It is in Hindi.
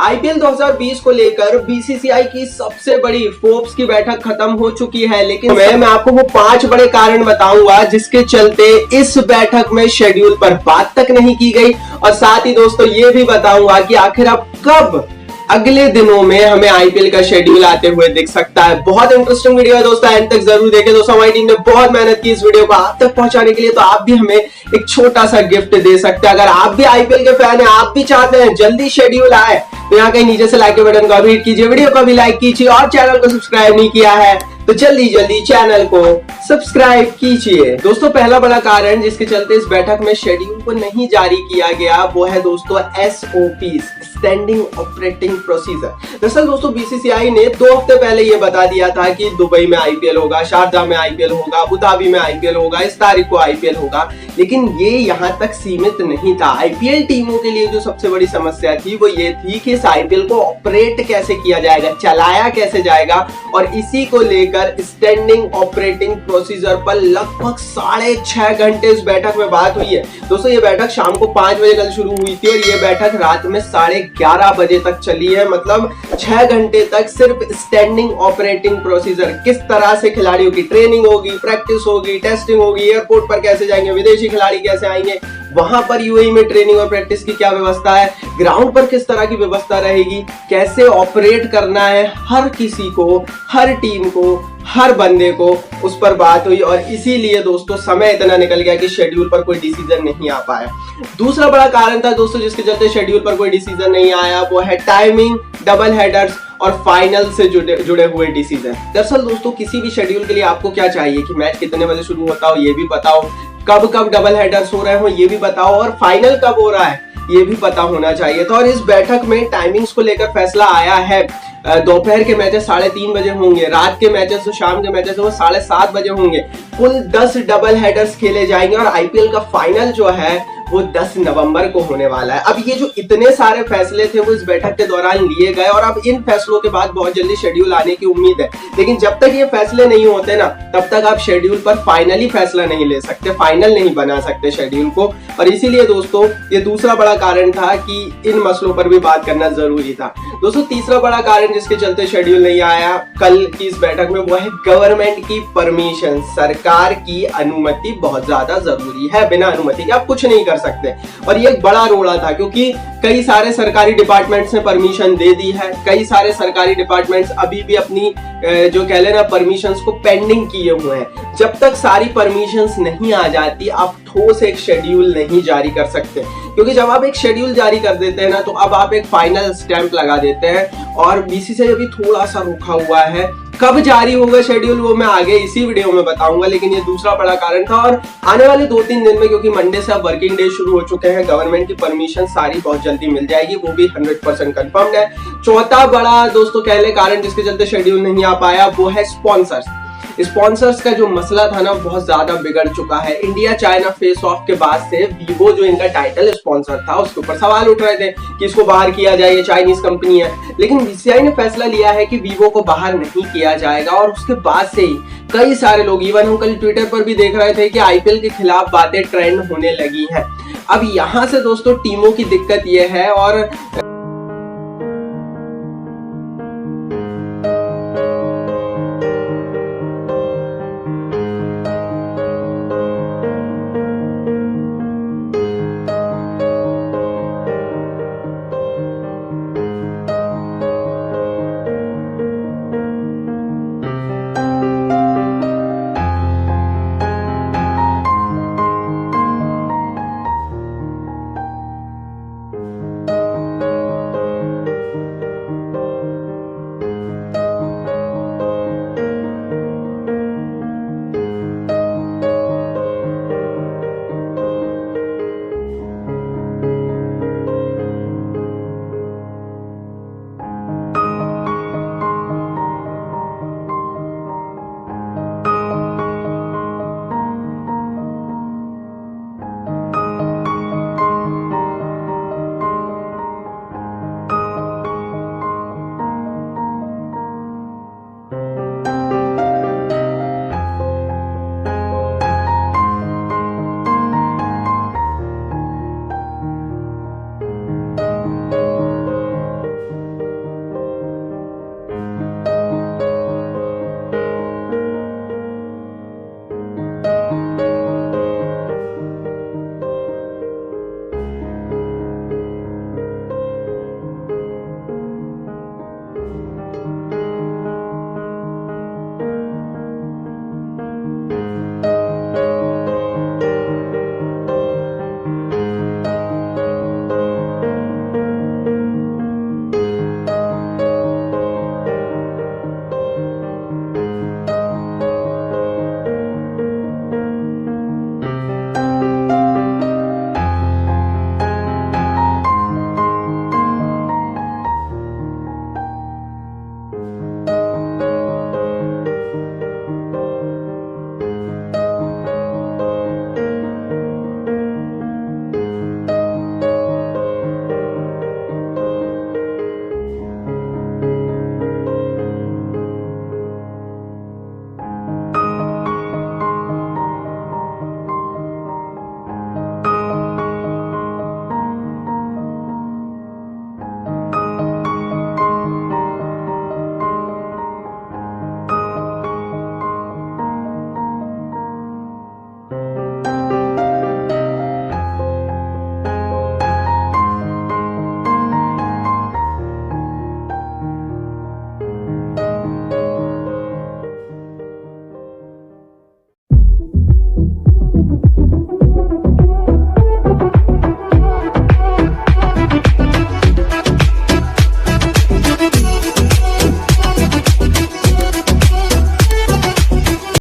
आईपीएल 2020 को लेकर बीसीसीआई की सबसे बड़ी फोर्ब्स की बैठक खत्म हो चुकी है, लेकिन मैं आपको वो 5 बड़े कारण बताऊंगा जिसके चलते इस बैठक में शेड्यूल पर बात तक नहीं की गई। और साथ ही दोस्तों ये भी बताऊंगा कि आखिर अब कब अगले दिनों में हमें आईपीएल का शेड्यूल आते हुए दिख सकता है। बहुत इंटरेस्टिंग वीडियो है दोस्तों, एंड तक जरूर देखें। दोस्तों हमारी टीम ने बहुत मेहनत की इस वीडियो को आप तक पहुंचाने के लिए, तो आप भी हमें एक छोटा सा गिफ्ट दे सकते हैं। अगर आप भी आईपीएल के फैन हैं, आप भी चाहते हैं जल्दी शेड्यूल आए, तो यहाँ कहीं नीचे से लाइक के बटन को भी हिट कीजिए, वीडियो को भी लाइक कीजिए और चैनल को सब्सक्राइब नहीं किया है तो जल्दी जल्दी चैनल को सब्सक्राइब कीजिए। दोस्तों पहला बड़ा कारण जिसके चलते इस बैठक में शेड्यूल को नहीं जारी किया गया वो है दोस्तों SOPs, स्टैंडिंग ऑपरेटिंग प्रोसीजर। दरअसल दोस्तों बीसीसीआई ने 2 हफ्ते पहले ये बता दिया था कि दुबई में आईपीएल होगा, शारजाह में आईपीएल होगा, अबू धाबी में आईपीएल होगा, इस तारीख को आईपीएल होगा, लेकिन ये यहां तक सीमित नहीं था। आईपीएल टीमों के लिए जो सबसे बड़ी समस्या थी वो ये थी कि इस आईपीएल को ऑपरेट कैसे किया जाएगा, चलाया कैसे जाएगा, और इसी को लेकर स्टैंडिंग ऑपरेटिंग प्रोसीजर पर लगभग 6.5 घंटे इस बैठक में बात हुई है। दोस्तों ये बैठक शाम को 5 बजे कल शुरू हुई थी और ये बैठक रात में 11:30 बजे तक चली है। मतलब 6 घंटे तक सिर्फ स्टैंडिंग ऑपरेटिंग प्रोसीजर, किस तरह से खिलाड़ियों की ट्रेनिंग होगी, प्रैक्टिस होगी, टेस्टिंग होगी, एयरपोर्ट पर कैसे जाएंगे, विदेशी खिलाड़ी कैसे आएंगे, वहां पर यूएई में ट्रेनिंग और प्रैक्टिस की क्या व्यवस्था है, ग्राउंड पर किस तरह की व्यवस्था रहेगी, कैसे ऑपरेट करना है, हर किसी को, हर टीम को, हर बंदे को उस पर बात हुई। और इसीलिए दोस्तों समय इतना निकल गया कि शेड्यूल पर कोई डिसीजन नहीं आ पाया। दूसरा बड़ा कारण था दोस्तों जिसके चलते शेड्यूल पर कोई डिसीजन नहीं आया, वो है टाइमिंग, डबल हेडर्स और फाइनल से जुड़े हुए डिसीजन। दरअसल दोस्तों किसी भी शेड्यूल के लिए आपको क्या चाहिए कि मैच कितने बजे शुरू होता हो ये भी बताओ, कब कब डबल हेडर्स हो रहे हो ये भी बताओ, और फाइनल कब हो रहा है ये भी पता होना चाहिए था। और इस बैठक में टाइमिंग्स को लेकर फैसला आया है। दोपहर के मैचेस 3:30 बजे होंगे, रात के मैचेस तो शाम के मैचेस वो 7:30 बजे होंगे। कुल 10 डबल हेडर्स खेले जाएंगे और आईपीएल का फाइनल जो है वो 10 नवंबर को होने वाला है। अब ये जो इतने सारे फैसले थे वो इस बैठक के दौरान लिए गए और अब इन फैसलों के बाद बहुत जल्दी शेड्यूल आने की उम्मीद है। लेकिन जब तक ये फैसले नहीं होते ना, तब तक आप शेड्यूल पर फाइनली फैसला नहीं ले सकते, फाइनल नहीं बना सकते शेड्यूल को। और इसीलिए दोस्तों ये दूसरा बड़ा कारण था कि इन मसलों पर भी बात करना जरूरी था। दोस्तों तीसरा बड़ा कारण जिसके चलते शेड्यूल नहीं आया कल की इस बैठक में वो है गवर्नमेंट की परमिशन। सरकार की अनुमति बहुत ज्यादा जरूरी है, बिना अनुमति के आप कुछ नहीं कर सकते। और ये एक बड़ा रोड़ा था क्योंकि कई सारे सरकारी डिपार्टमेंट्स ने परमिशन दे दी है, कई सारे सरकारी डिपार्टमेंट्स अभी भी अपनी जो कह लेना परमिशंस को पेंडिंग किए हुए हैं। जब तक सारी परमिशंस नहीं आ जाती आप ठोस एक शेड्यूल नहीं जारी कर सकते, क्योंकि जब आप एक शेड्यूल जारी कर देते हैं ना तो अब आप एक फाइनल स्टैंप लगा देते हैं। और बीसीसीआई अभी थोड़ा सा रुका हुआ है, कब जारी होगा शेड्यूल वो मैं आगे इसी वीडियो में बताऊंगा। लेकिन ये दूसरा बड़ा कारण था और आने वाले 2-3 दिन में, क्योंकि मंडे से अब वर्किंग डे शुरू हो चुके हैं, गवर्नमेंट की परमिशन सारी बहुत जल्दी मिल जाएगी, वो भी 100% कंफर्म्ड है। चौथा बड़ा दोस्तों कह ले कारण जिसके चलते शेड्यूल नहीं आ पाया वो है स्पॉन्सर्स का जो मसला था ना बहुत ज्यादा बिगड़ चुका है। इंडिया चाइना फेस ऑफ के बाद से वीवो जो इनका टाइटल स्पॉन्सर था उसके ऊपर सवाल उठ रहे थे कि इसको बाहर किया जाए, ये चाइनीज कंपनी है। लेकिन बीसीसीआई ने फैसला लिया है कि वीवो को बाहर नहीं किया जाएगा। और उसके बाद से ही कई सारे लोग, इवन हम कल ट्विटर पर भी देख रहे थे कि आईपीएल के खिलाफ बातें ट्रेंड होने लगी हैं। अब यहाँ से दोस्तों टीमों की दिक्कत यह है और